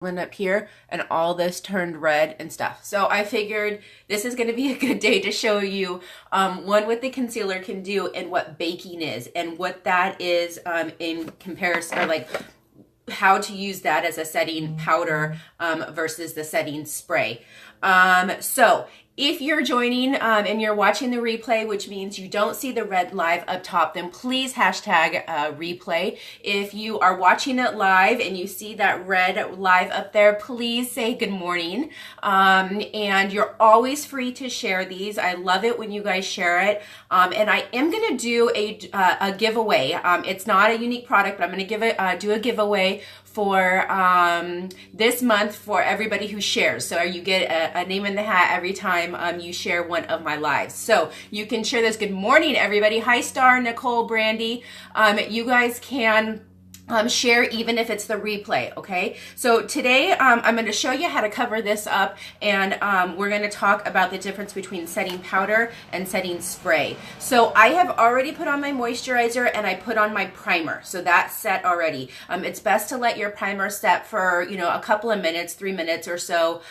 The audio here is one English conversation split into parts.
up here and all this turned red and stuff. So I figured this is going to be a good day to show you what the concealer can do and what baking is and what that is in comparison, or like how to use that as a setting powder versus the setting spray. So if you're joining and you're watching the replay, which means you don't see the red live up top, then please hashtag replay. If you are watching it live and you see that red live up there, please say good morning. And you're always free to share these. I love it when you guys share it. And I am going to do a giveaway. It's not a unique product, but I'm going to do a giveaway for this month for everybody who shares. So you get a name in the hat every time you share one of my lives. So you can share this. Good morning, everybody. Hi, Star, Nicole, Brandy. You guys can share even if it's the replay, okay? So today I'm going to show you how to cover this up, and we're going to talk about the difference between setting powder and setting spray. So I have already put on my moisturizer and I put on my primer, so that's set already. It's best to let your primer set for, you know, a couple of minutes, 3 minutes or so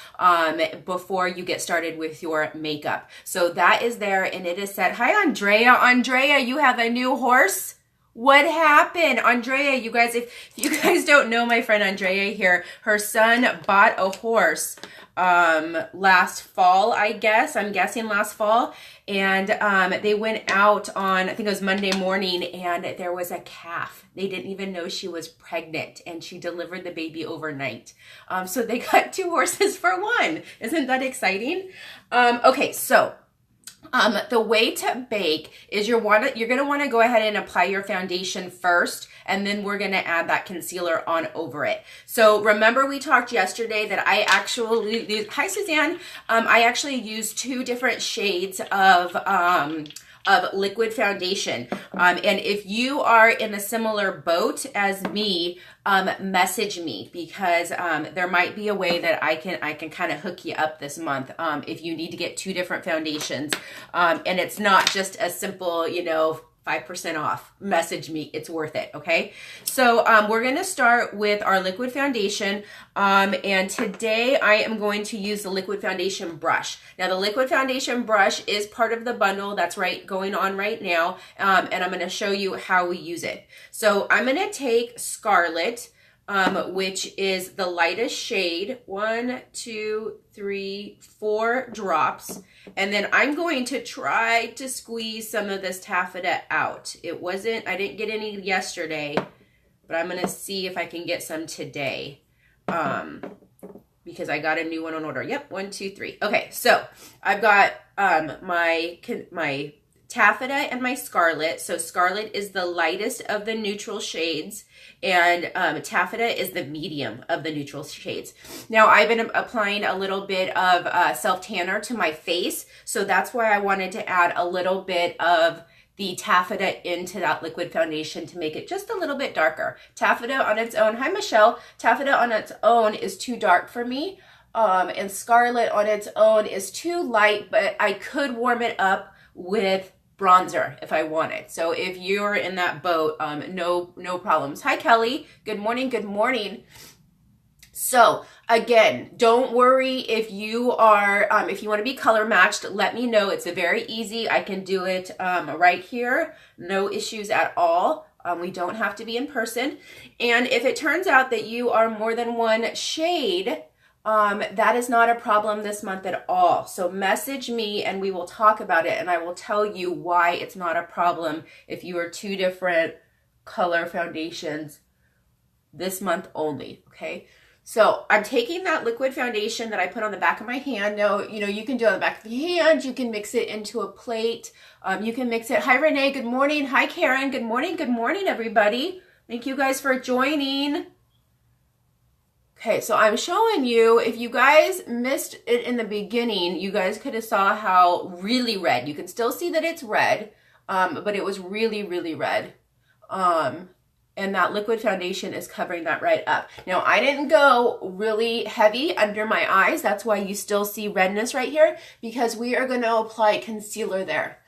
before you get started with your makeup. So that is there and it is set. Hi, Andrea. Andrea, you have a new horse? What happened? Andrea, you guys, if you guys don't know my friend Andrea here, her son bought a horse last fall, I guess. I'm guessing last fall. And they went out on, I think it was Monday morning, and there was a calf. They didn't even know she was pregnant, and she delivered the baby overnight. So they got 2 horses for 1. Isn't that exciting? Okay, so the way to bake is you're going to want to go ahead and apply your foundation first, and then we're going to add that concealer on over it. So remember we talked yesterday that I actually use, hi Suzanne, I actually use 2 different shades of liquid foundation. And if you are in a similar boat as me, message me, because there might be a way that I can kind of hook you up this month if you need to get 2 different foundations. And it's not just a simple, you know, 5% off. Message me. It's worth it. Okay. So we're going to start with our liquid foundation. And today I am going to use the liquid foundation brush. Now the liquid foundation brush is part of the bundle that's going on right now. And I'm going to show you how we use it. So I'm going to take Scarlet, which is the lightest shade, 1, 2, 3, 4 drops. And then I'm going to try to squeeze some of this taffeta out. I didn't get any yesterday, but I'm going to see if I can get some today. Because I got a new one on order. Yep, 1, 2, 3. Okay, so I've got my taffeta and my Scarlet. So Scarlet is the lightest of the neutral shades, and taffeta is the medium of the neutral shades. Now I've been applying a little bit of self-tanner to my face, so that's why I wanted to add a little bit of the taffeta into that liquid foundation to make it just a little bit darker. Taffeta on its own, hi Michelle, taffeta on its own is too dark for me, and Scarlet on its own is too light, but I could warm it up with bronzer if I wanted. So if you're in that boat, no problems. Hi Kelly, good morning, good morning. So again, don't worry if you are, if you want to be color matched, let me know. It's very easy. I can do it right here. No issues at all. We don't have to be in person. And if it turns out that you are more than 1 shade, that is not a problem this month at all. So message me and we will talk about it, and I will tell you why it's not a problem if you are 2 different color foundations this month only, okay? So I'm taking that liquid foundation that I put on the back of my hand. Now, you know, you can do it on the back of your hand. You can mix it into a plate. You can mix it. Hi, Renee. Good morning. Hi, Karen. Good morning. Good morning, everybody. Thank you guys for joining. Okay, so I'm showing you, if you guys missed it in the beginning, you guys could have saw how really red. You can still see that it's red, but it was really, really red. And that liquid foundation is covering that right up. Now, I didn't go really heavy under my eyes. That's why you still see redness right here, because we are going to apply concealer there.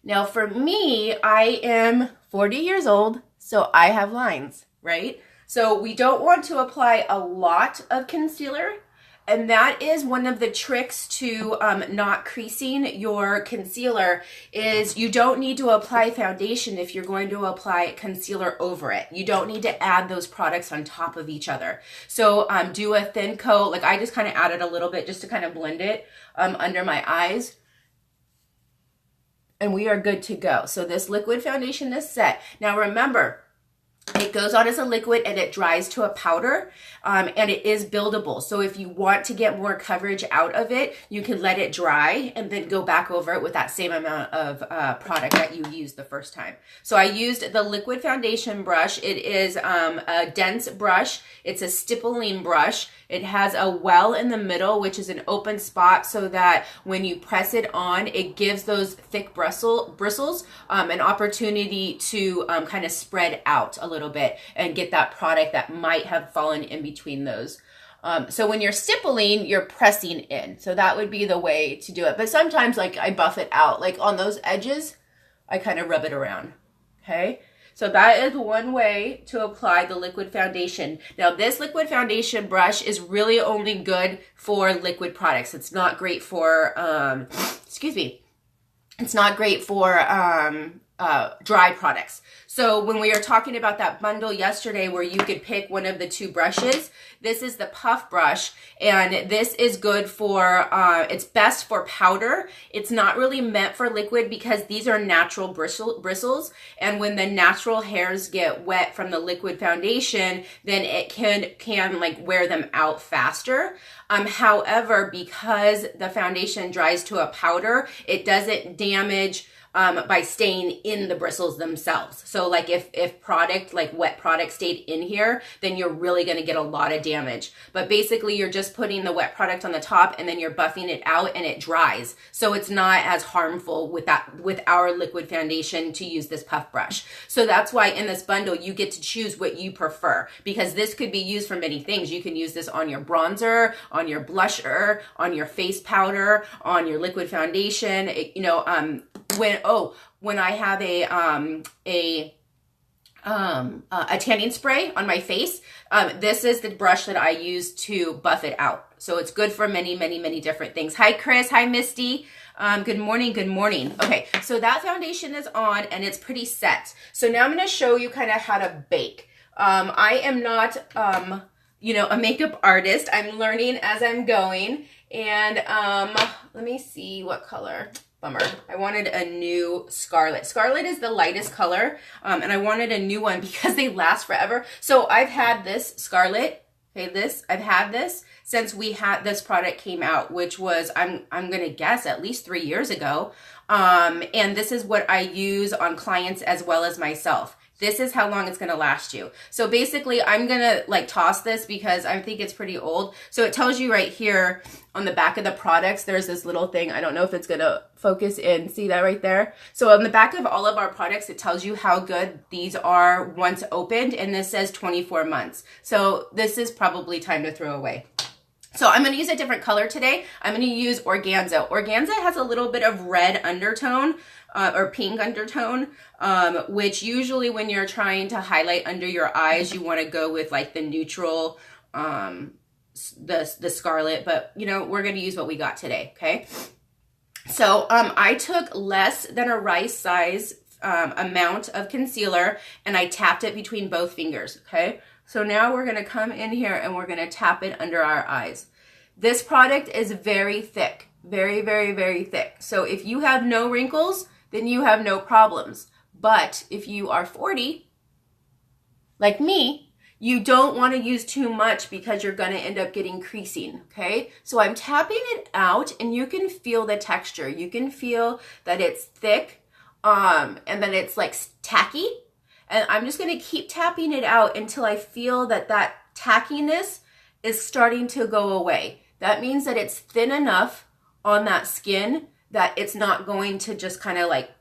Now, for me, I am 40 years old, so I have lines, right? So we don't want to apply a lot of concealer. And that is one of the tricks to not creasing your concealer is you don't need to apply foundation if you're going to apply concealer over it. You don't need to add those products on top of each other. So do a thin coat. Like I just kind of added a little bit just to kind of blend it under my eyes. And we are good to go. So this liquid foundation is set. Now remember, it goes on as a liquid and it dries to a powder, and it is buildable. So if you want to get more coverage out of it, you can let it dry and then go back over it with that same amount of product that you used the first time. So I used the liquid foundation brush. It is a dense brush. It's a stippling brush. It has a well in the middle, which is an open spot so that when you press it on, it gives those thick bristles an opportunity to kind of spread out a little bit and get that product that might have fallen in between those. So when you're stippling, you're pressing in. So that would be the way to do it. But sometimes like I buff it out, like on those edges, I kind of rub it around, okay? So that is one way to apply the liquid foundation. Now this liquid foundation brush is really only good for liquid products. It's not great for, it's not great for dry products. So when we were talking about that bundle yesterday where you could pick one of the two brushes, this is the puff brush, and this is good for, it's best for powder. It's not really meant for liquid because these are natural bristles, and when the natural hairs get wet from the liquid foundation, then it can like wear them out faster. However, because the foundation dries to a powder, it doesn't damage by staying in the bristles themselves. So like if product, like wet product stayed in here, then you're really gonna get a lot of damage. But basically you're just putting the wet product on the top and then you're buffing it out and it dries. So it's not as harmful with our liquid foundation to use this puff brush. So that's why in this bundle, you get to choose what you prefer because this could be used for many things. You can use this on your bronzer, on your blusher, on your face powder, on your liquid foundation, when I have a tanning spray on my face, this is the brush that I use to buff it out. So it's good for many, many, many different things. Hi, Chris. Hi, Misty. Good morning. Good morning. Okay, so that foundation is on and it's pretty set. So now I'm going to show you kind of how to bake. I am not, a makeup artist. I'm learning as I'm going. And let me see what color. Bummer. I wanted a new Scarlet. Scarlet is the lightest color, and I wanted a new one because they last forever. So I've had this Scarlet, okay, I've had this since this product came out, which was, I'm going to guess at least 3 years ago. And this is what I use on clients as well as myself. This is how long it's going to last you. So basically I'm going to like toss this because I think it's pretty old. So it tells you right here on the back of the products, there's this little thing. I don't know if it's going to focus in. See that right there? So on the back of all of our products, it tells you how good these are once opened. And this says 24 months. So this is probably time to throw away. So I'm going to use a different color today. I'm going to use Organza. Organza has a little bit of red undertone or pink undertone, which usually when you're trying to highlight under your eyes, you want to go with like the neutral, the Scarlet, but we're going to use what we got today. Okay. So I took less than a rice size amount of concealer and I tapped it between both fingers. Okay. So now we're going to come in here and we're going to tap it under our eyes. This product is very thick, very, very, very thick. So if you have no wrinkles, then you have no problems. But if you are 40, like me, you don't want to use too much because you're going to end up getting creasing, okay? So I'm tapping it out and you can feel the texture. You can feel that it's thick and that it's like tacky. And I'm just going to keep tapping it out until I feel that that tackiness is starting to go away. That means that it's thin enough on that skin that it's not going to just kind of like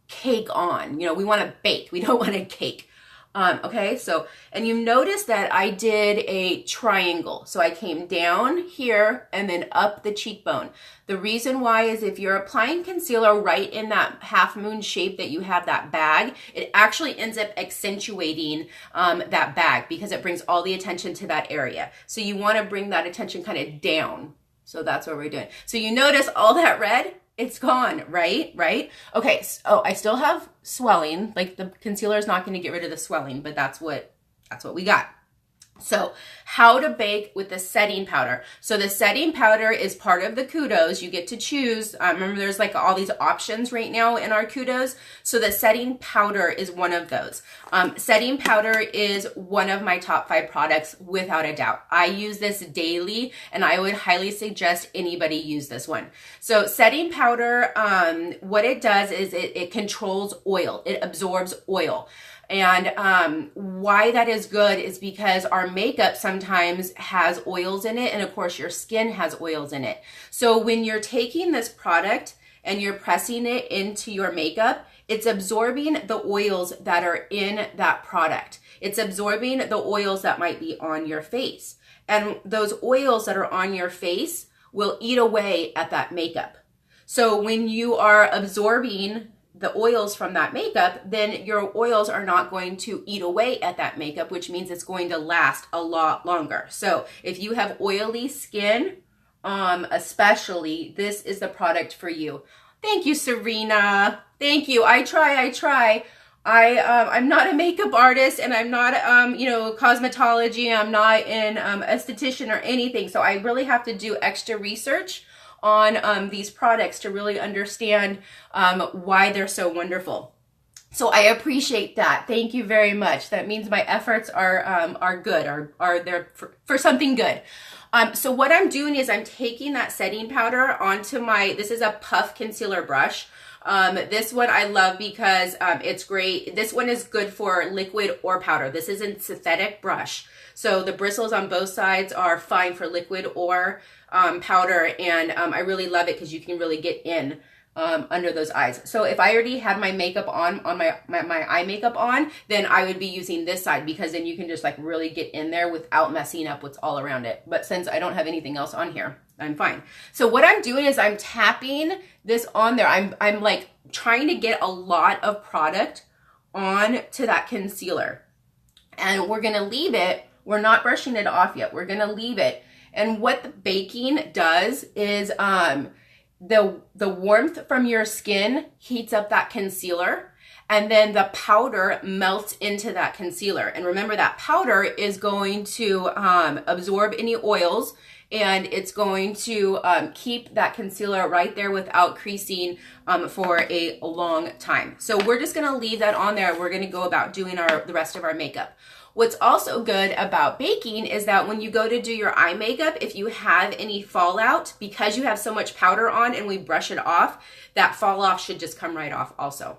cake on. We want to bake. We don't want to cake. Okay, so, and you notice that I did a triangle. So I came down here and then up the cheekbone. The reason why is if you're applying concealer right in that half moon shape that you have that bag, it actually ends up accentuating that bag because it brings all the attention to that area. So you want to bring that attention kind of down. So that's what we're doing. So you notice all that red? It's gone, right? Okay, so I still have swelling. Like the concealer is not going to get rid of the swelling, but that's what we got. So how to bake with the setting powder. So the setting powder is part of the Kudos. You get to choose. Remember, there's like all these options right now in our Kudos. So the setting powder is one of those. Setting powder is one of my top 5 products without a doubt. I use this daily and I would highly suggest anybody use this one. So setting powder, what it does is it controls oil. It absorbs oil. And why that is good is because our makeup sometimes has oils in it, and of course your skin has oils in it. So when you're taking this product and you're pressing it into your makeup, it's absorbing the oils that are in that product. It's absorbing the oils that might be on your face. And those oils that are on your face will eat away at that makeup. So when you are absorbing the oils from that makeup, then your oils are not going to eat away at that makeup, which means it's going to last a lot longer. So if you have oily skin, especially, this is the product for you. Thank you, Serena. Thank you. I try. I'm not a makeup artist, and I'm not, cosmetology. I'm not an esthetician or anything. So I really have to do extra research on these products to really understand why they're so wonderful. So I appreciate that. Thank you very much. That means my efforts are good, are there for something good. So what I'm doing is I'm taking that setting powder onto this is a puff concealer brush. This one I love because it's great. This one is good for liquid or powder. This is a synthetic brush. So the bristles on both sides are fine for liquid or powder, and I really love it because you can really get in under those eyes. So if I already had my makeup on my eye makeup on, then I would be using this side because then you can just like really get in there without messing up what's all around it. But since I don't have anything else on here, I'm fine. So what I'm doing is I'm tapping this on there. I'm like trying to get a lot of product on to that concealer, and we're gonna leave it. We're not brushing it off yet. We're gonna leave it. And what the baking does is the warmth from your skin heats up that concealer, and then the powder melts into that concealer. And remember, that powder is going to absorb any oils, and it's going to keep that concealer right there without creasing for a long time. So we're just gonna leave that on there. We're gonna go about doing the rest of our makeup. What's also good about baking is that when you go to do your eye makeup, if you have any fallout, because you have so much powder on and we brush it off, that fall off should just come right off also.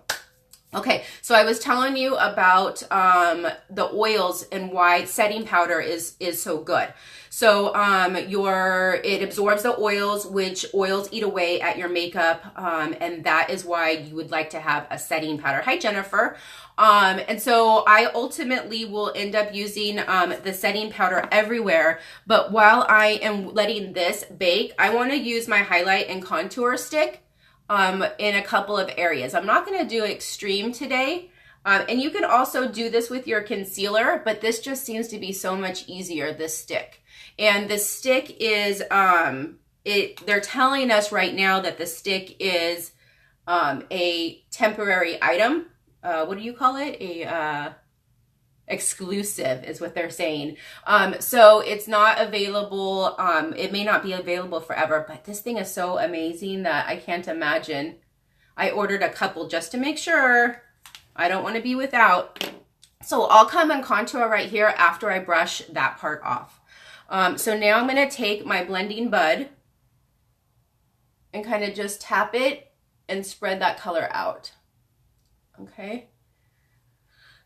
Okay, so I was telling you about the oils and why setting powder is so good. So it absorbs the oils, which oils eat away at your makeup, and that is why you would like to have a setting powder. Hi, Jennifer. And so I ultimately will end up using the setting powder everywhere, but while I am letting this bake, I want to use my highlight and contour stick in a couple of areas. I'm not going to do extreme today. And you can also do this with your concealer, but this just seems to be so much easier, this stick. And the stick is, they're telling us right now that the stick is a temporary item. What do you call it? Exclusive is what they're saying. So it's not available. It may not be available forever, but this thing is so amazing that I can't imagine. I ordered a couple just to make sure. I don't want to be without. So I'll come and contour right here after I brush that part off. So now I'm going to take my blending bud and kind of just tap it and spread that color out. Okay.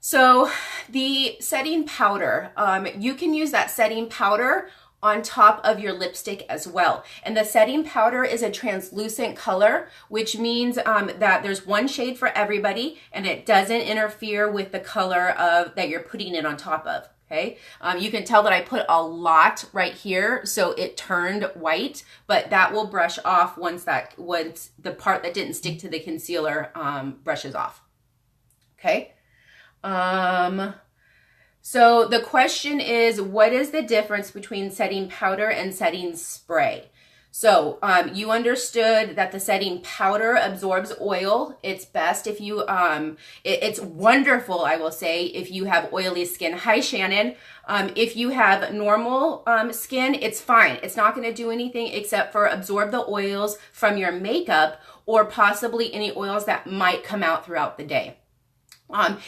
So the setting powder, you can use that setting powder on top of your lipstick as well. And the setting powder is a translucent color, which means that there's one shade for everybody and it doesn't interfere with the color of that you're putting it on top of. Okay, you can tell that I put a lot right here, so it turned white, but that will brush off once the part that didn't stick to the concealer brushes off. Okay. So the question is, what is the difference between setting powder and setting spray? So you understood that the setting powder absorbs oil. It's best if you, it's wonderful, I will say, if you have oily skin. Hi, Shannon. If you have normal skin, it's fine. It's not going to do anything except for absorb the oils from your makeup or possibly any oils that might come out throughout the day.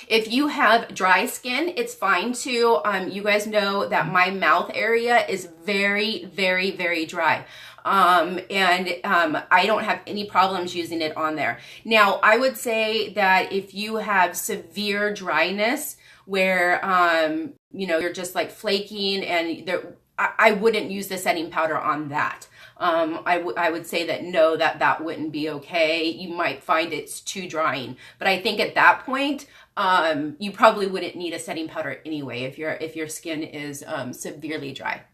If you have dry skin, it's fine too. You guys know that my mouth area is very, very, very dry. I don't have any problems using it on there. Now, I would say that if you have severe dryness where, you know, you're just like flaking and I wouldn't use the setting powder on that. I would say that no, that wouldn't be okay. You might find it's too drying, but I think at that point, you probably wouldn't need a setting powder anyway if your skin is severely dry.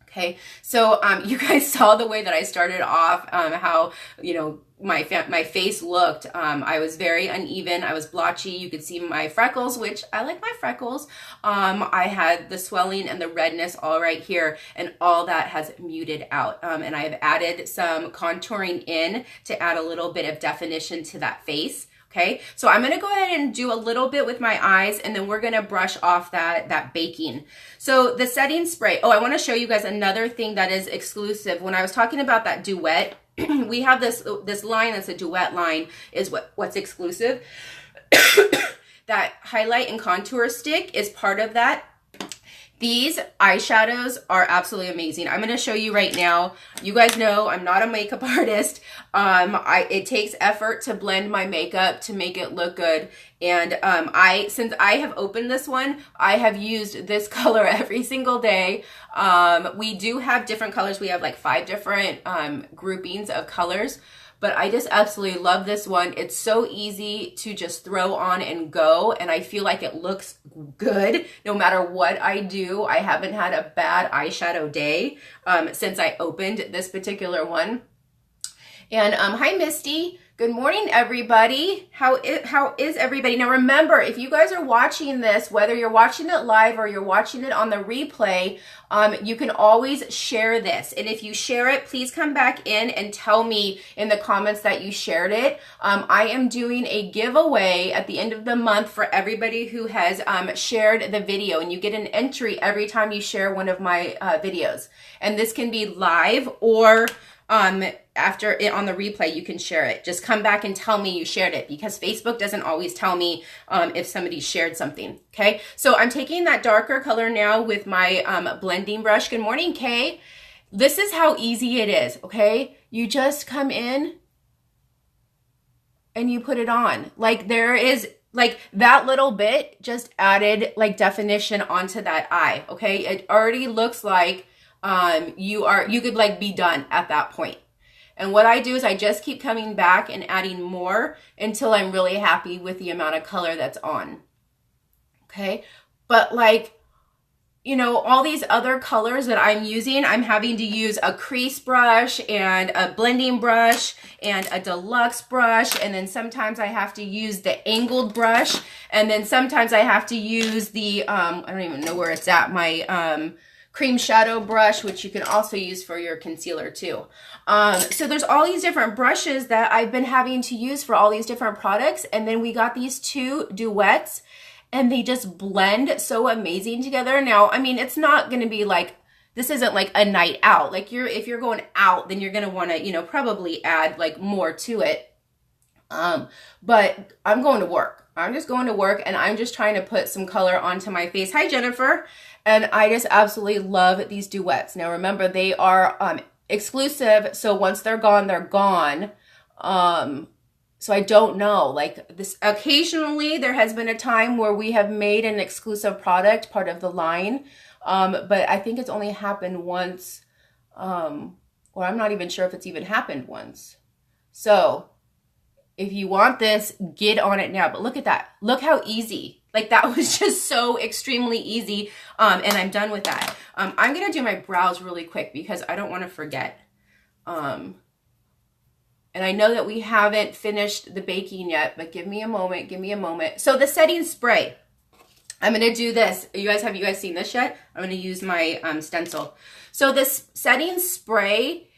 Okay, so you guys saw the way that I started off, how, you know, my face looked. I was very uneven. I was blotchy. You could see my freckles, which I like my freckles. I had the swelling and the redness all right here, and all that has muted out. And I have added some contouring in to add a little bit of definition to that face. Okay, so I'm going to go ahead and do a little bit with my eyes, and then we're going to brush off that baking. So the setting spray. Oh, I want to show you guys another thing that is exclusive. When I was talking about that duet, we have this line that's a duet line is what's exclusive. That highlight and contour stick is part of that. These eyeshadows are absolutely amazing. I'm going to show you right now. You guys know I'm not a makeup artist. It takes effort to blend my makeup to make it look good. And since I have opened this one, I have used this color every single day. We do have different colors. We have like 5 different groupings of colors. But I just absolutely love this one. It's so easy to just throw on and go. And I feel like it looks good no matter what I do. I haven't had a bad eyeshadow day since I opened this particular one. And hi, Misty. Good morning, everybody. How is everybody? Now, remember, if you guys are watching this, whether you're watching it live or you're watching it on the replay, you can always share this. And if you share it, please come back in and tell me in the comments that you shared it. I am doing a giveaway at the end of the month for everybody who has shared the video, and you get an entry every time you share one of my videos. And this can be live or after it on the replay, you can share it. Just come back and tell me you shared it, because Facebook doesn't always tell me if somebody shared something. Okay, so I'm taking that darker color now with my blending brush. Good morning, Kay. This is how easy it is. Okay, you just come in and you put it on. Like, there is like that little bit just added like definition onto that eye. Okay, it already looks like you could like be done at that point. And what I do is I just keep coming back and adding more until I'm really happy with the amount of color that's on. Okay, but like, you know, all these other colors that I'm using, I'm having to use a crease brush and a blending brush and a deluxe brush, and then sometimes I have to use the angled brush, and then sometimes I have to use the I don't even know where it's at, my cream shadow brush, which you can also use for your concealer too. So there's all these different brushes that I've been having to use for all these different products. And then we got these 2 duets, and they just blend so amazing together. Now, I mean, it's not going to be like, this isn't like a night out. Like, if you're going out, then you're going to want to, you know, probably add like more to it. But I'm going to work. I'm just going to work, and I'm just trying to put some color onto my face. Hi, Jennifer. And I just absolutely love these duets. Now, remember, they are exclusive, so once they're gone, they're gone. So I don't know, like this, occasionally there has been a time where we have made an exclusive product part of the line. But I think it's only happened once, or I'm not even sure if it's even happened once. So if you want this, get on it now. But look at that. Look how easy. Like that was just so extremely easy. And I'm done with that. I'm going to do my brows really quick because I don't want to forget. And I know that we haven't finished the baking yet, but give me a moment. Give me a moment. So the setting spray. I'm going to do this. Have you guys seen this yet? I'm going to use my stencil. So this setting spray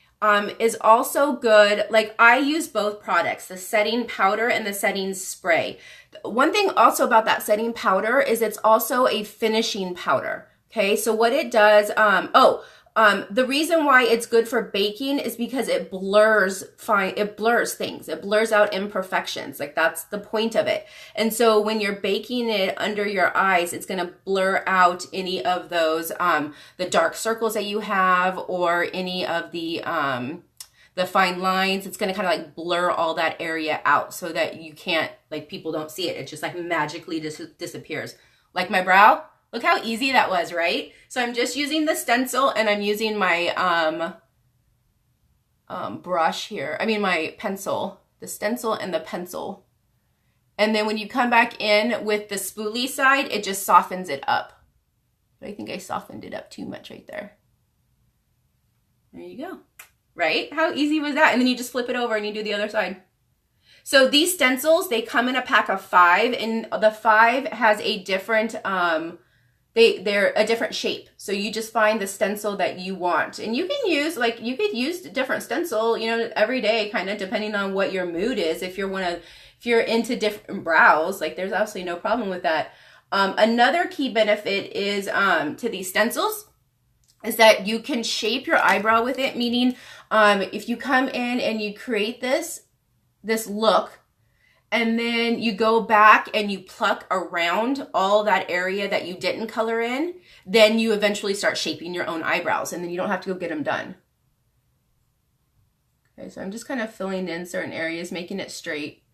is also good. Like I use both products, the setting powder and the setting spray. One thing also about that setting powder is it's also a finishing powder. Okay, so what it does, the reason why it's good for baking is because it blurs things. It blurs out imperfections. Like that's the point of it. And so when you're baking it under your eyes, it's going to blur out any of those, the dark circles that you have or any of the fine lines. It's going to kind of like blur all that area out so that you can't, like people don't see it. It just like magically disappears. Like my brow. Look how easy that was, right? So I'm just using the stencil and I'm using my brush here. I mean my pencil, the stencil and the pencil. And then when you come back in with the spoolie side, it just softens it up. But I think I softened it up too much right there. There you go. Right? How easy was that? And then you just flip it over and you do the other side. So these stencils, they come in a pack of 5 and the 5 has a different, they're a different shape. So you just find the stencil that you want. And you can use, like, you could use different stencil, you know, every day, kind of depending on what your mood is. If you're into different brows, like there's absolutely no problem with that. Another key benefit is to these stencils is that you can shape your eyebrow with it. Meaning, if you come in and you create this look, and then you go back and you pluck around all that area that you didn't color in, then you eventually start shaping your own eyebrows and then you don't have to go get them done. Okay, so I'm just kind of filling in certain areas, making it straight.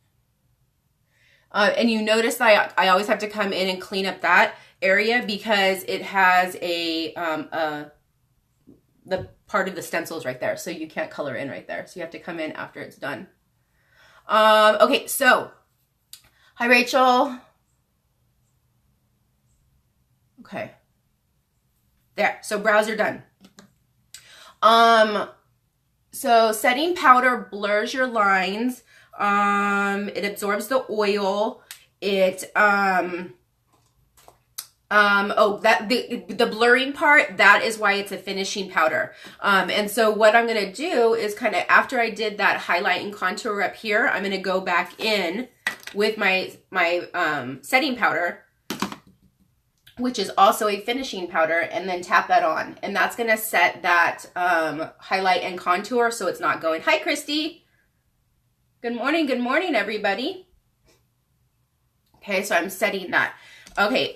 And you notice that I always have to come in and clean up that area because it has the part of the stencils right there. So you can't color in right there. So you have to come in after it's done. Okay, so, hi Rachel. Okay. There, so brows are done. So setting powder blurs your lines. It absorbs the oil. It, the blurring part, that is why it's a finishing powder. And so what I'm going to do is kind of, after I did that highlight and contour up here, I'm going to go back in with my setting powder, which is also a finishing powder, and then tap that on. And that's going to set that highlight and contour so it's not going. Hi, Christy. Good morning, everybody. Okay, so I'm setting that. Okay,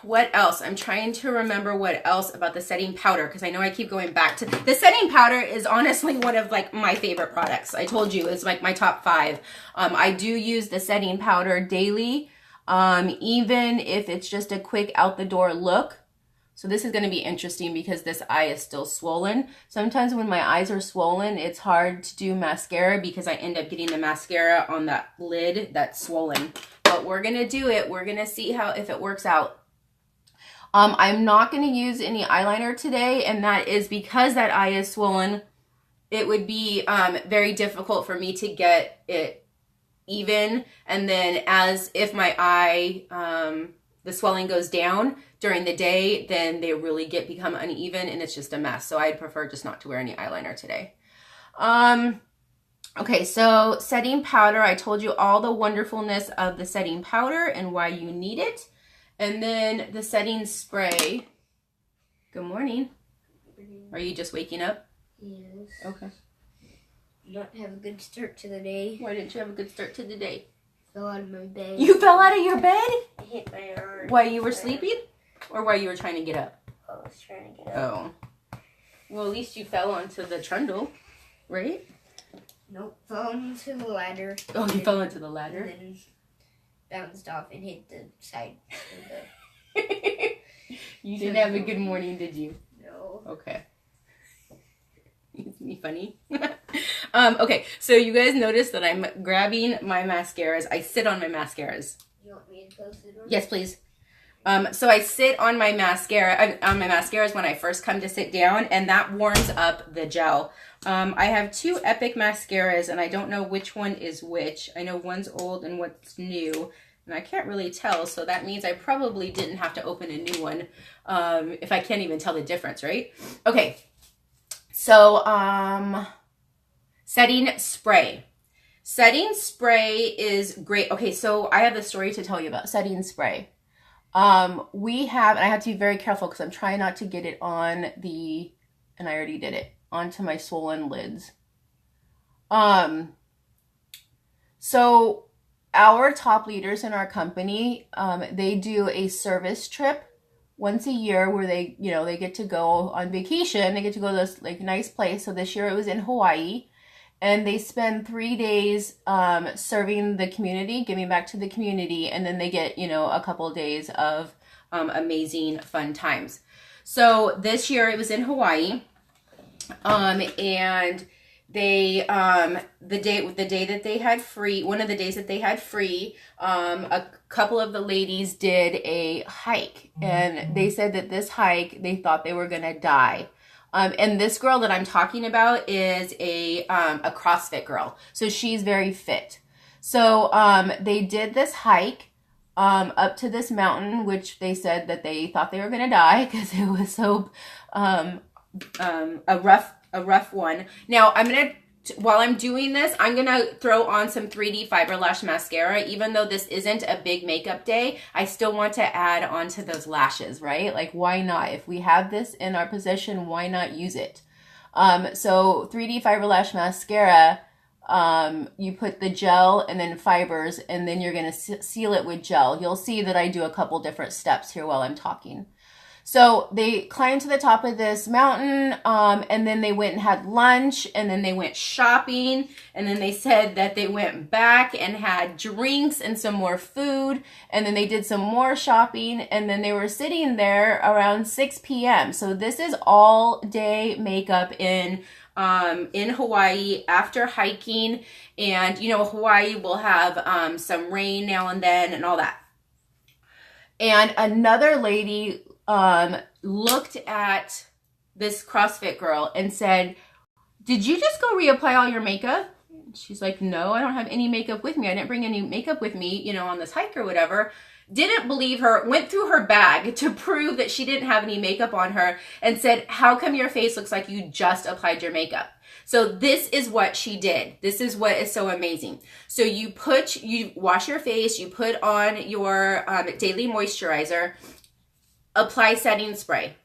what else? I'm trying to remember what else about the setting powder, because I know I keep going back to the setting powder. Is honestly one of like my favorite products. I told you it's like my top 5. I do use the setting powder daily, even if it's just a quick out the door look. So this is going to be interesting because this eye is still swollen. Sometimes when my eyes are swollen, it's hard to do mascara because I end up getting the mascara on that lid that's swollen. But we're going to do it. We're going to see if it works out. I'm not going to use any eyeliner today, and that is because that eye is swollen. It would be very difficult for me to get it even. And then if my eye, the swelling goes down during the day, then they really become uneven and it's just a mess. So I'd prefer just not to wear any eyeliner today. Okay, so setting powder, I told you all the wonderfulness of the setting powder and why you need it. And then the setting spray. Good morning. Are you just waking up? Yes. Okay. Not have a good start to the day. Why didn't you have a good start to the day? Fell out of my bed. You fell out of your bed? I hit my arm. While you were sleeping? Or while you were trying to get up? I was trying to get up. Oh. Well, at least you fell onto the trundle, right? Nope, fell into the ladder. Oh, you fell into the ladder? And then bounced off and hit the side of You didn't have a good morning, did you? No. Okay. Isn't he funny? Okay, so you guys notice that I'm grabbing my mascaras. I sit on my mascaras. You want me to close the door? Yes, please. So I sit on my mascaras when I first come to sit down, and that warms up the gel. I have two Epic mascaras, and I don't know which one is which. I know one's old and one's new, and I can't really tell, so that means I probably didn't have to open a new one, if I can't even tell the difference, right? Okay, so, setting spray. Setting spray is great. Okay, so I have a story to tell you about setting spray. We have, and I have to be very careful because I'm trying not to get it on the, and I already did it, onto my swollen lids. So our top leaders in our company, they do a service trip once a year where they, you know, they get to go on vacation. They get to go to this like nice place. So this year it was in Hawaii. And they spend 3 days serving the community, giving back to the community, and then they get, you know, a couple of days of amazing fun times. So this year it was in Hawaii, and they the day that they had free, one of the days that they had free, a couple of the ladies did a hike, and they said that this hike they thought they were gonna die. And this girl that I'm talking about is a CrossFit girl. So she's very fit. So they did this hike up to this mountain, which they said that they thought they were going to die because it was so a rough one. Now I'm going to, while I'm doing this, I'm going to throw on some 3D Fiber Lash Mascara. Even though this isn't a big makeup day, I still want to add onto those lashes, right? Like, why not? If we have this in our possession, why not use it? So 3D Fiber Lash Mascara, you put the gel and then fibers, and then you're going to seal it with gel. You'll see that I do a couple different steps here while I'm talking. So they climbed to the top of this mountain, and then they went and had lunch, and then they went shopping, and then they said that they went back and had drinks and some more food, and then they did some more shopping, and then they were sitting there around 6 p.m. So this is all day makeup in Hawaii after hiking, and you know, Hawaii will have some rain now and then and all that. And another lady looked at this CrossFit girl and said, "Did you just go reapply all your makeup?" She's like, "No, I don't have any makeup with me. I didn't bring any makeup with me, you know, on this hike or whatever." Didn't believe her, went through her bag to prove that she didn't have any makeup on her and said, "How come your face looks like you just applied your makeup?" So this is what she did. This is what is so amazing. So you wash your face, you put on your daily moisturizer, apply setting spray,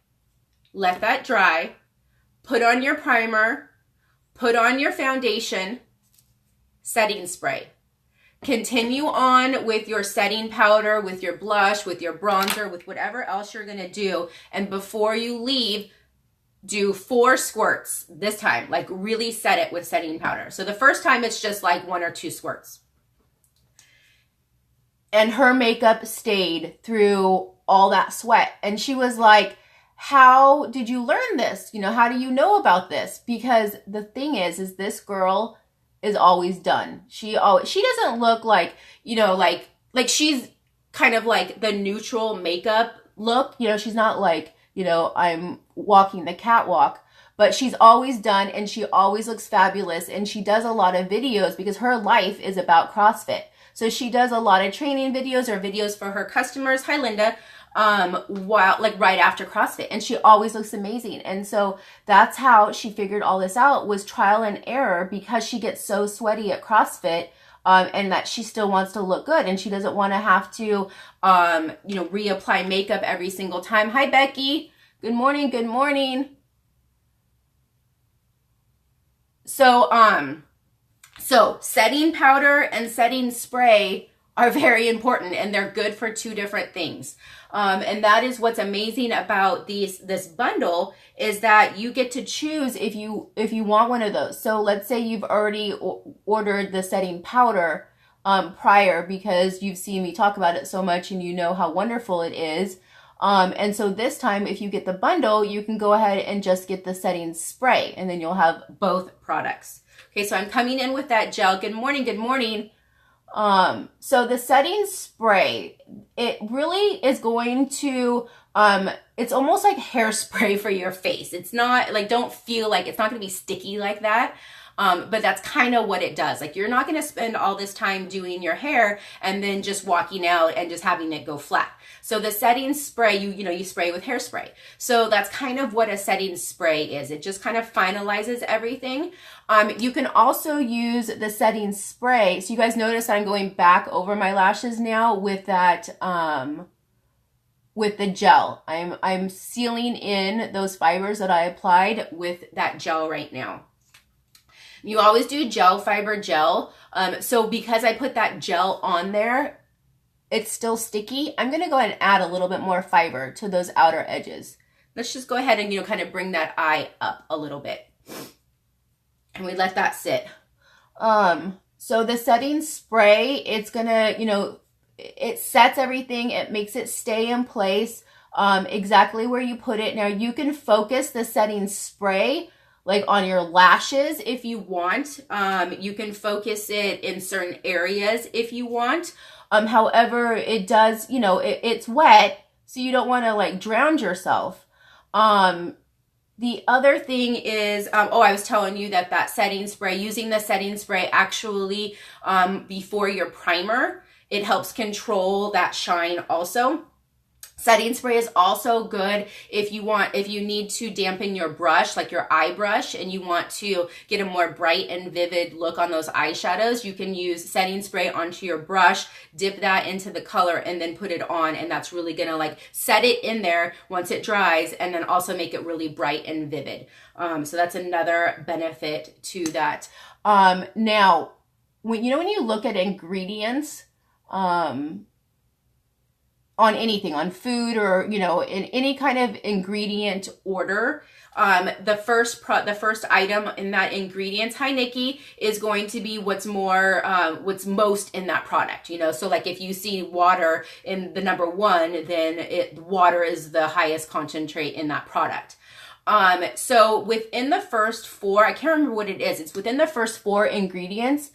let that dry, put on your primer, put on your foundation, setting spray. Continue on with your setting powder, with your blush, with your bronzer, with whatever else you're gonna do. And before you leave, do 4 squirts this time, like really set it with setting powder. So the first time it's just like 1 or 2 squirts. And her makeup stayed through all that sweat. And she was like, "How did you learn this? You know, how do you know about this?" Because the thing is this girl is always done. She doesn't look like, you know, like she's kind of like the neutral makeup look. You know, she's not like, you know, I'm walking the catwalk, but she's always done and she always looks fabulous. And she does a lot of videos because her life is about CrossFit. So she does a lot of training videos or videos for her customers. Hi, Linda. While like right after CrossFit, and she always looks amazing. And so that's how she figured all this out, was trial and error, because she gets so sweaty at CrossFit, and that she still wants to look good, and she doesn't want to have to, you know, reapply makeup every single time. Hi, Becky. Good morning. Good morning. So setting powder and setting spray are very important, and they're good for 2 different things. And that is what's amazing about this bundle, is that you get to choose if you want one of those. So let's say you've already ordered the setting powder prior, because you've seen me talk about it so much and you know how wonderful it is. And so this time, if you get the bundle, you can go ahead and just get the setting spray, and then you'll have both products. Okay, so I'm coming in with that gel. Good morning, good morning. So the setting spray, it really is going to, it's almost like hairspray for your face. It's not like, don't feel like it's not going to be sticky like that. But that's kind of what it does. Like, you're not going to spend all this time doing your hair and then just walking out and just having it go flat. So the setting spray, you spray with hairspray. So that's kind of what a setting spray is. It just kind of finalizes everything. You can also use the setting spray. So you guys notice I'm going back over my lashes now with that, with the gel. I'm sealing in those fibers that I applied with that gel right now. You always do gel, fiber, gel. So because I put that gel on there, it's still sticky. I'm gonna go ahead and add a little bit more fiber to those outer edges. Let's just go ahead and, kind of bring that eye up a little bit. And we let that sit. So the setting spray, it's gonna, it sets everything. It makes it stay in place exactly where you put it. Now you can focus the setting spray like on your lashes if you want. You can focus it in certain areas if you want. However, it does, it's wet, so you don't want to like drown yourself. The other thing is, I was telling you that setting spray, using the setting spray actually before your primer, it helps control that shine also. Setting spray is also good if you need to dampen your brush, like your eye brush, and you want to get a more bright and vivid look on those eyeshadows. You can use setting spray onto your brush, dip that into the color, and then put it on, and that's really gonna like set it in there once it dries, and then also make it really bright and vivid. So that's another benefit to that. Now, when you look at ingredients, on anything, on food, or in any kind of ingredient order, the first item in that ingredients, hi Nikki, is going to be what's most in that product. So like if you see water in the number 1, then water is the highest concentrate in that product. So within the first 4, I can't remember what it is, it's within the first 4 ingredients,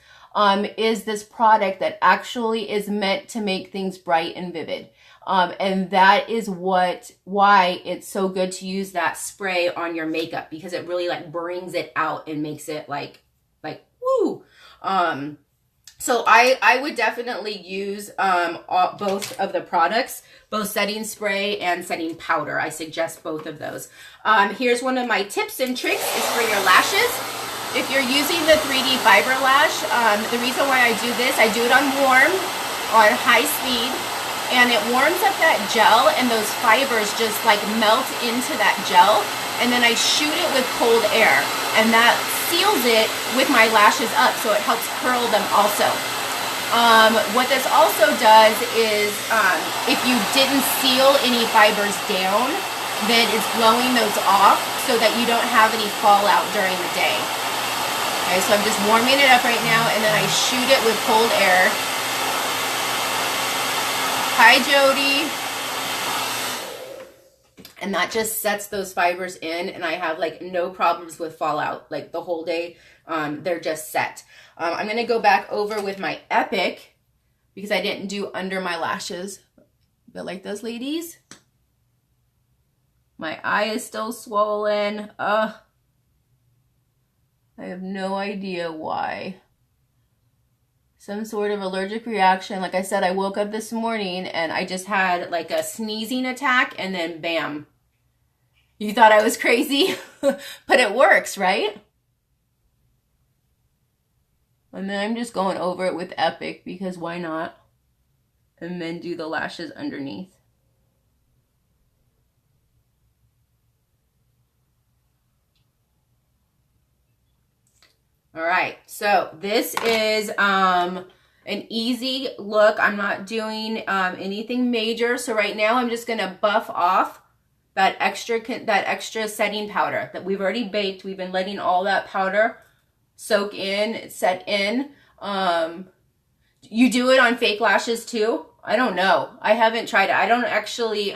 is this product that actually is meant to make things bright and vivid. And that is why it's so good to use that spray on your makeup, because it really like brings it out and makes it like woo. So I would definitely use both of the products, both setting spray and setting powder. I suggest both of those. Here's one of my tips and tricks is for your lashes. If you're using the 3D fiber lash, the reason why I do this, I do it on warm, on high speed, and it warms up that gel, and those fibers just like melt into that gel, and then I shoot it with cold air, and that seals it with my lashes up, so it helps curl them also. What this also does is, if you didn't seal any fibers down, then it's blowing those off so that you don't have any fallout during the day. Okay, so I'm just warming it up right now, and then I shoot it with cold air. Hi, Jody. And that just sets those fibers in, and I have like no problems with fallout. Like the whole day, they're just set. I'm going to go back over with my Epic because I didn't do under my lashes. But like those ladies, my eye is still swollen. I have no idea why. Some sort of allergic reaction. Like I said, I woke up this morning and I just had like a sneezing attack, and then bam. You thought I was crazy, but it works, right? And then I'm just going over it with Epic because why not? And then do the lashes underneath. All right, so this is an easy look. I'm not doing anything major. So right now I'm just gonna buff off that extra setting powder that we've already baked. We've been letting all that powder soak in, set in. You do it on fake lashes too? I don't know. I haven't tried it. I don't actually,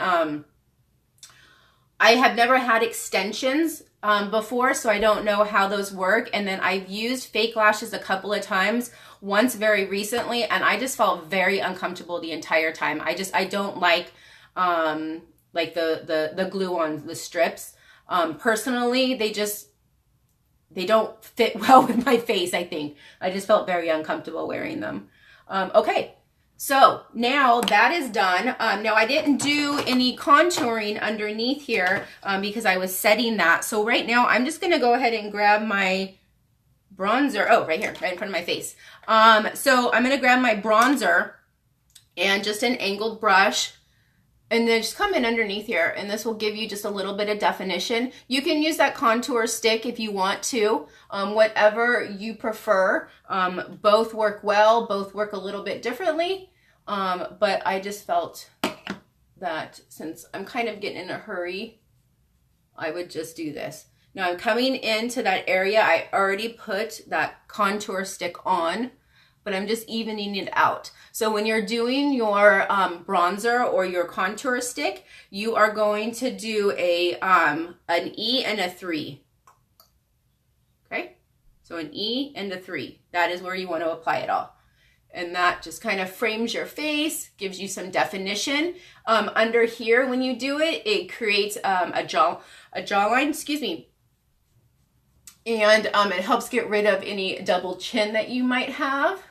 I have never had extensions before, so I don't know how those work. And then I've used fake lashes a couple of times, once very recently, and I just felt very uncomfortable the entire time. I don't like the glue on the strips. Personally, they don't fit well with my face, I think. I just felt very uncomfortable wearing them. Okay, so now that is done. Now I didn't do any contouring underneath here because I was setting that. So right now I'm just gonna go ahead and grab my bronzer. Oh, right here, right in front of my face. So I'm gonna grab my bronzer and just an angled brush, and then just come in underneath here, and this will give you just a little bit of definition. You can use that contour stick if you want to, whatever you prefer. Both work well, both work a little bit differently, but I just felt that since I'm kind of getting in a hurry, I would just do this. Now I'm coming into that area. I already put that contour stick on, but I'm just evening it out. So when you're doing your bronzer or your contour stick, you are going to do an E and a 3. Okay? So an E and a 3. That is where you want to apply it all. And that just kind of frames your face, gives you some definition. Under here, when you do it, it creates a jawline, excuse me. And it helps get rid of any double chin that you might have.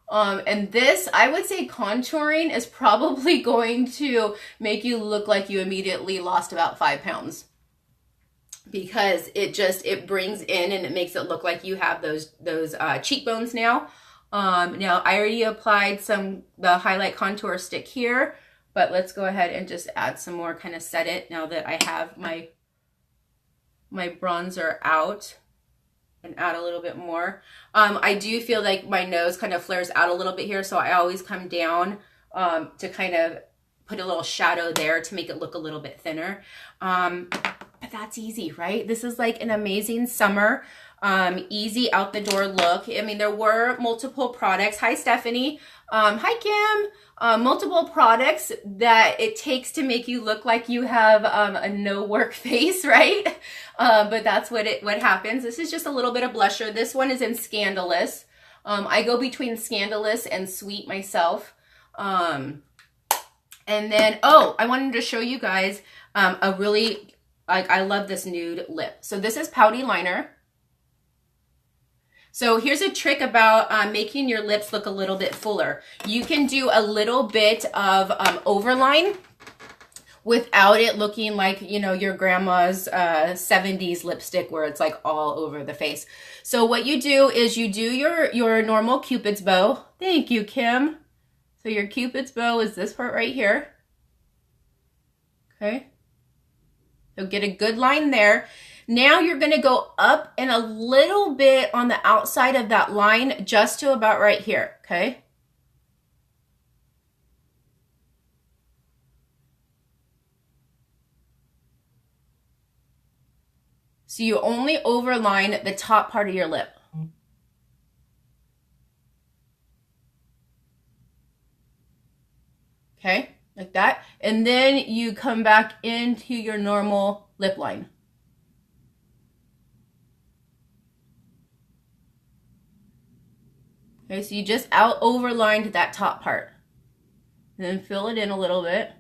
And this, I would say contouring is probably going to make you look like you immediately lost about 5 pounds, because it brings in and it makes it look like you have those cheekbones now. Now I already applied the highlight contour stick here, but let's go ahead and just add some more, kind of set it now that I have my bronzer out. And add a little bit more. I do feel like my nose kind of flares out a little bit here, so I always come down to kind of put a little shadow there to make it look a little bit thinner. But that's easy, right? This is like an amazing summer, easy out the door look. I mean, there were multiple products. Hi, Stephanie. Hi, Kim. Multiple products that it takes to make you look like you have a no work face, right? But that's what happens. This is just a little bit of blusher. This one is in Scandalous. I go between Scandalous and Sweet myself. And then, oh, I wanted to show you guys a really, I love this nude lip. So this is Pouty Liner. So here's a trick about making your lips look a little bit fuller. You can do a little bit of overline without it looking like, you know, your grandma's 70s lipstick where it's like all over the face. So what you do is you do your normal Cupid's bow. Thank you, Kim. So your Cupid's bow is this part right here. Okay. So get a good line there. Now you're going to go up and a little bit on the outside of that line, just to about right here, okay? So you only overline the top part of your lip. Okay, like that. And then you come back into your normal lip line. Okay, so you just out overlined that top part. And then fill it in a little bit.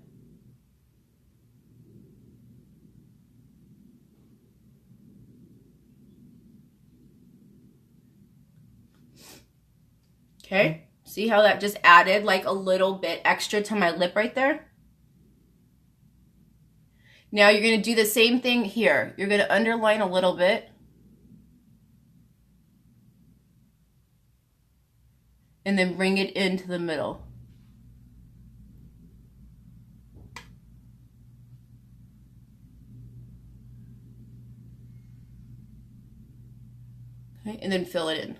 Okay, see how that just added like a little bit extra to my lip right there? Now you're going to do the same thing here. You're going to underline a little bit. And then bring it into the middle. Okay, and then fill it in.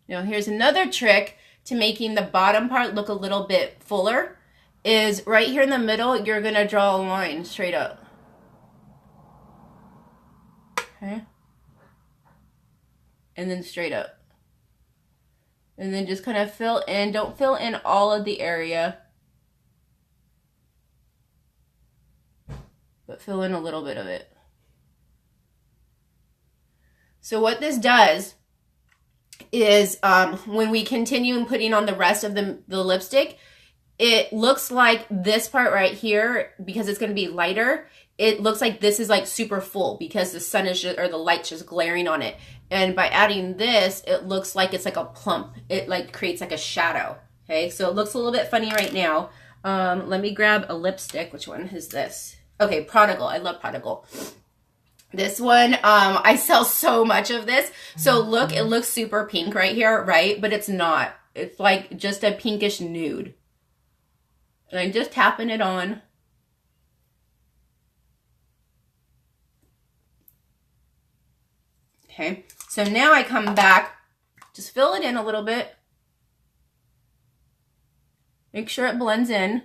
Now here's another trick to making the bottom part look a little bit fuller, is right here in the middle, you're going to draw a line straight up. Okay. And then straight up. And then just kind of fill in. Don't fill in all of the area. but fill in a little bit of it. So what this does is when we continue and putting on the rest of the lipstick, it looks like this part right here, because it's going to be lighter, it looks like this is like super full because the sun is just, or the light's just glaring on it. And by adding this, it looks like it's like a plump. It like creates like a shadow. Okay, so it looks a little bit funny right now. Let me grab a lipstick. Which one is this? Okay, Prodigal. I love Prodigal. This one, I sell so much of this. So look, it looks super pink right here, right? But it's not. It's like just a pinkish nude. And I'm just tapping it on. Okay, so now I come back, just fill it in a little bit. Make sure it blends in.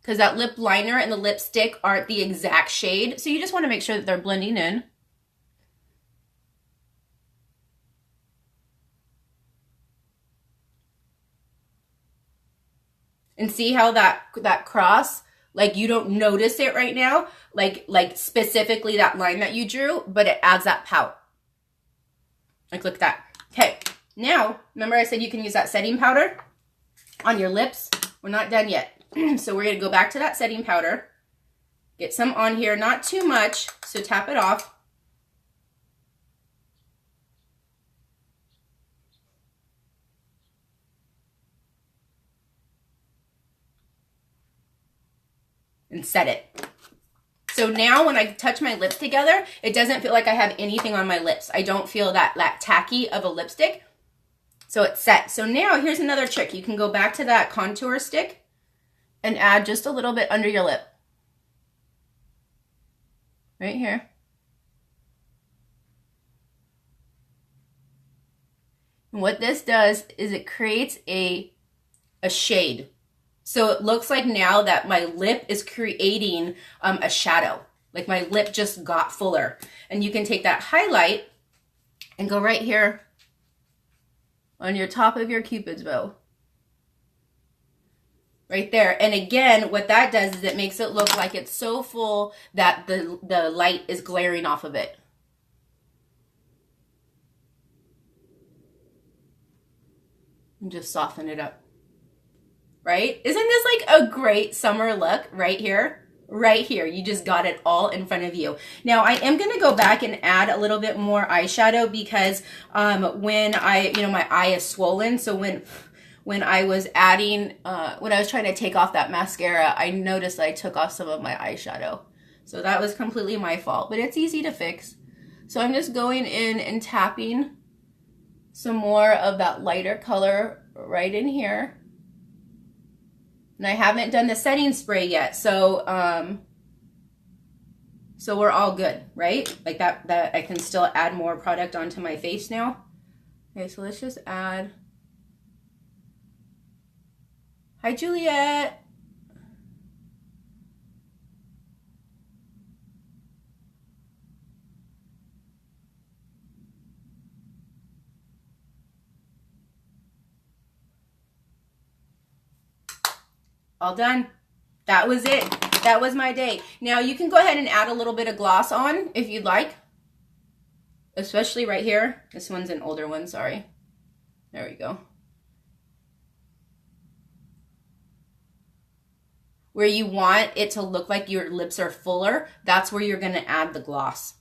Because that lip liner and the lipstick aren't the exact shade. So you just want to make sure that they're blending in. And see how that cross, like you don't notice it right now, like specifically that line that you drew, but it adds that pout. Like look at that. Okay, now, remember I said you can use that setting powder on your lips? We're not done yet. So we're gonna go back to that setting powder, get some on here, not too much, so tap it off. And set it. So now when I touch my lips together, it doesn't feel like I have anything on my lips. I don't feel that tacky of a lipstick. So it's set. So now here's another trick. You can go back to that contour stick and add just a little bit under your lip. Right here. And what this does is it creates a shade. So it looks like now that my lip is creating a shadow. Like my lip just got fuller. And you can take that highlight and go right here on your top of your Cupid's bow. Right there. And again, what that does is it makes it look like it's so full that the light is glaring off of it. And just soften it up. Right? Isn't this like a great summer look right here? Right here. You just got it all in front of you. Now I am going to go back and add a little bit more eyeshadow because when my eye is swollen. So when I was adding, when I was trying to take off that mascara, I noticed I took off some of my eyeshadow. So that was completely my fault, but it's easy to fix. So I'm just going in and tapping some more of that lighter color right in here. And I haven't done the setting spray yet, so we're all good, right? Like that I can still add more product onto my face now. Okay, so let's just add. Hi, Juliet. All done. That was it. That was my day. Now you can go ahead and add a little bit of gloss on if you'd like. Especially right here. This one's an older one, sorry. There we go. Where you want it to look like your lips are fuller, that's where you're going to add the gloss.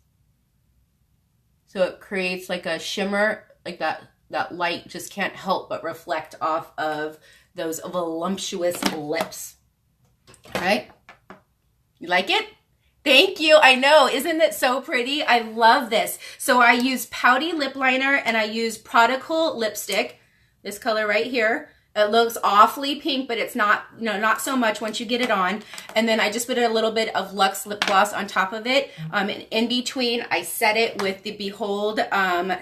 So it creates like a shimmer, like that light just can't help but reflect off of those voluptuous lips. All right? You like it? Thank you. I know. Isn't it so pretty? I love this. So I use Pouty Lip Liner and I use Prodigal Lipstick. This color right here. It looks awfully pink, but it's not, not so much once you get it on. And then I just put a little bit of Luxe Lip Gloss on top of it. And in between, I set it with the Behold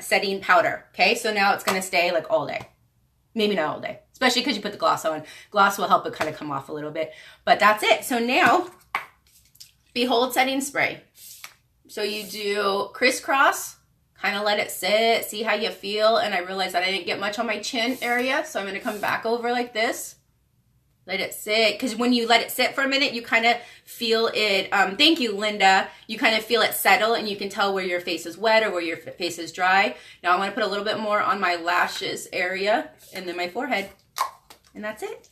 setting powder. Okay, so now it's going to stay like all day. Maybe not all day, especially because you put the gloss on. Gloss will help it kind of come off a little bit. But that's it. So now, Behold setting spray. So you do crisscross. Kind of let it sit, see how you feel. And I realized that I didn't get much on my chin area. So I'm going to come back over like Let it sit, because when you let it sit for a minute, you kind of feel it. Thank you, Linda. You kind of feel it settle, and you can tell where your face is wet or where your face is dry. Now I want to put a little bit more on my lashes area and then my forehead. And that's it.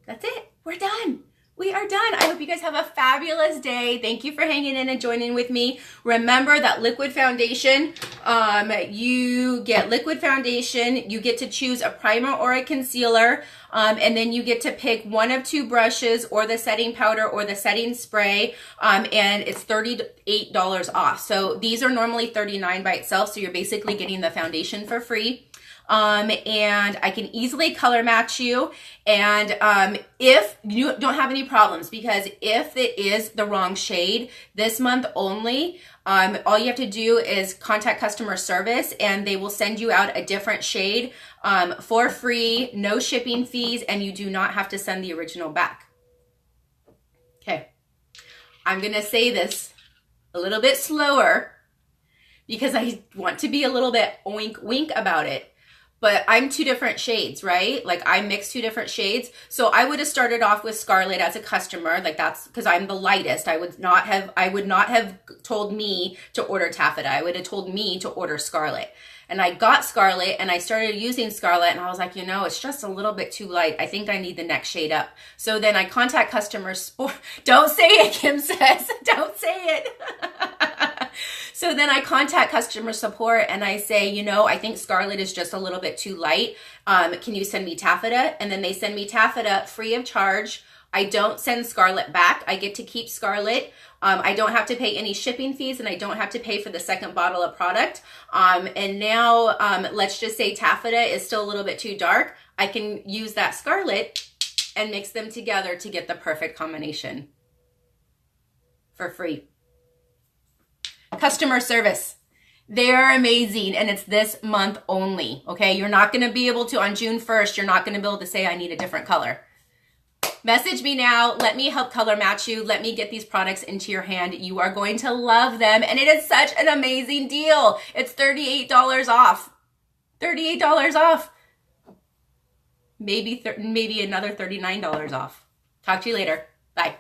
That's it. We're done. We are done. I hope you guys have a fabulous day. Thank you for hanging in and joining with me. Remember that liquid foundation, you get liquid foundation, you get to choose a primer or a concealer, and then you get to pick one of two brushes or the setting powder or the setting spray, and it's $38 off. So these are normally $39 by itself, so you're basically getting the foundation for free. And I can easily color match you. And if you don't have any problems, because if it is the wrong shade this month only, all you have to do is contact customer service and they will send you out a different shade for free, no shipping fees, and you do not have to send the original back. Okay, I'm gonna say this a little bit slower because I want to be a little bit oink wink about it. But I'm two different shades, right? Like I mix two different shades. So I would have started off with Scarlet as a customer. Like that's because I'm the lightest. I would not have told me to order Taffeta. I would have told me to order Scarlet. And I got Scarlet and I started using Scarlet and I was like, you know, it's just a little bit too light. I think I need the next shade up. So then I contact customer support. Don't say it, Kim says. Don't say it. So then I contact customer support and I say, you know, I think Scarlet is just a little bit too light. Can you send me Taffeta? And then they send me Taffeta free of charge. I don't send Scarlet back. I get to keep Scarlet. I don't have to pay any shipping fees and I don't have to pay for the second bottle of product. And now let's just say Taffeta is still a little bit too dark. I can use that Scarlet and mix them together to get the perfect combination for free. Customer service. They're amazing and it's this month only, okay? You're not gonna be able to, on June 1st, you're not gonna be able to say I need a different color. Message me now. Let me help color match you. Let me get these products into your hand. You are going to love them and it is such an amazing deal. It's $38 off. $38 off. Maybe another $39 off. Talk to you later. Bye.